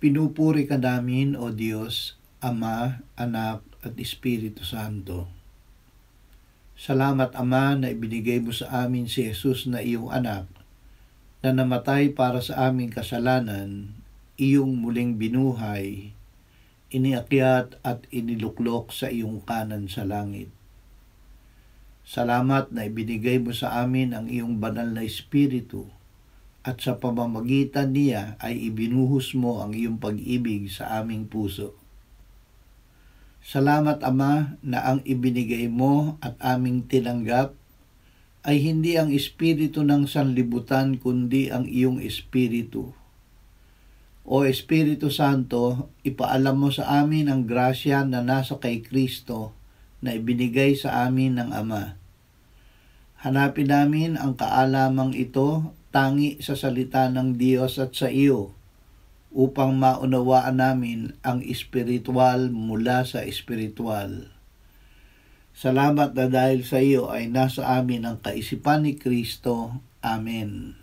Pinupuri ka namin, O Diyos, Ama, Anak, at Espiritu Santo. Salamat, Ama, na ibinigay mo sa amin si Jesus na iyong anak, na namatay para sa aming kasalanan, iyong muling binuhay, iniakyat at iniluklok sa iyong kanan sa langit. Salamat na ibinigay mo sa amin ang iyong banal na Espiritu, at sa pamamagitan niya ay ibinuhos mo ang iyong pag-ibig sa aming puso. Salamat, Ama, na ang ibinigay mo at aming tinanggap ay hindi ang espiritu ng sanlibutan kundi ang iyong espiritu. O Espiritu Santo, ipaalam mo sa amin ang grasya na nasa kay Kristo na ibinigay sa amin ng Ama. Hanapin namin ang kaalamang ito tangi sa salita ng Diyos at sa iyo, upang maunawaan namin ang espiritual mula sa espiritual. Salamat na dahil sa iyo ay nasa amin ang kaisipan ni Kristo. Amen.